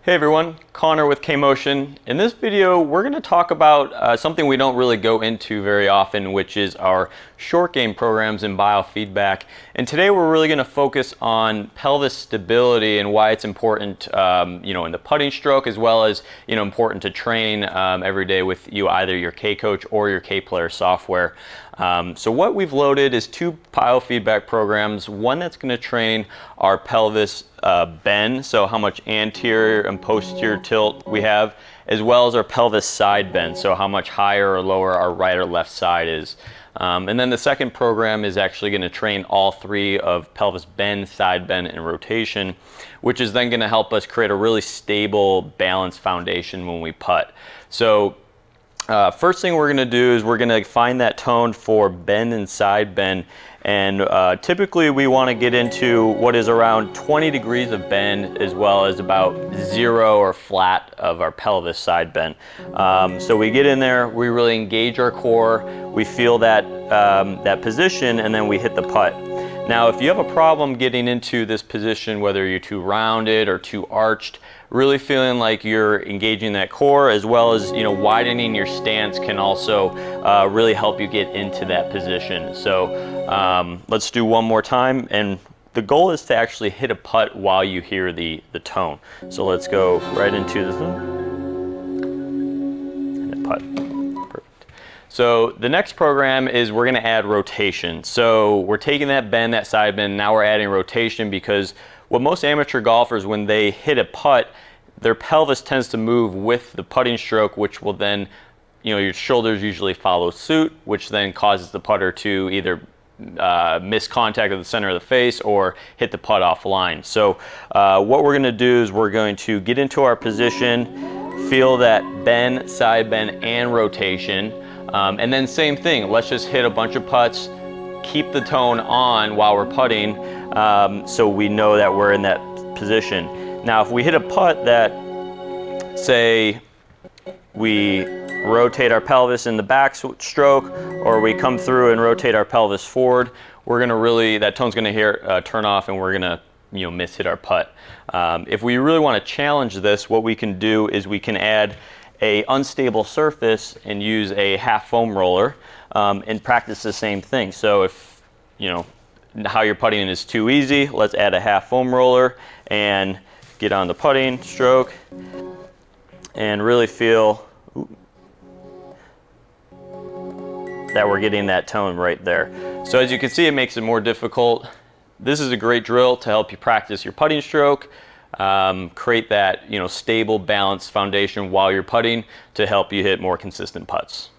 Hey everyone, Connor with K-Motion. In this video, we're going to talk about something we don't really go into very often, which is our short game programs and biofeedback. And today we're really going to focus on pelvis stability and why it's important, in the putting stroke, as well as, important to train every day with either your K-Coach or your K-Player software. So what we've loaded is two biofeedback programs, one that's going to train our pelvis bend, so how much anterior and posterior tilt we have, as well as our pelvis side bend, so how much higher or lower our right or left side is. And then the second program is actually going to train all three of pelvis bend, side bend, and rotation, which is then going to help us create a really stable, balanced foundation when we putt. So first thing we're going to do is we're going to find that tone for bend and side bend, and typically we want to get into what is around 20 degrees of bend, as well as about 0 or flat of our pelvis side bend. So we get in there, we really engage our core, we feel that that position, and then we hit the putt. Now if you have a problem getting into this position, whether you're too rounded or too arched, really feeling like you're engaging that core, as well as widening your stance, can also really help you get into that position. So let's do one more time, and the goal is to actually hit a putt while you hear the tone. So let's go right into this and a putt. Perfect. So the next program is we're going to add rotation. So we're taking that bend, that side bend, now we're adding rotation, because what most amateur golfers, when they hit a putt, their pelvis tends to move with the putting stroke, which will then, your shoulders usually follow suit, which then causes the putter to either miss contact at the center of the face or hit the putt offline. So what we're going to do is we're going to get into our position, feel that bend, side bend, and rotation, and then same thing, let's just hit a bunch of putts, keep the tone on while we're putting, so we know that we're in that position. Now if we hit a putt that, say, we rotate our pelvis in the back stroke, or we come through and rotate our pelvis forward, we're going to really, that tone's going to turn off, and we're going to miss hit our putt. If we really want to challenge this, what we can do is we can add a unstable surface and use a half foam roller and practice the same thing. So if how you're putting is too easy, let's add a half foam roller and get on the putting stroke and really feel that we're getting that tone right there. So as you can see, it makes it more difficult. This is a great drill to help you practice your putting stroke, create that stable, balanced foundation while you're putting to help you hit more consistent putts.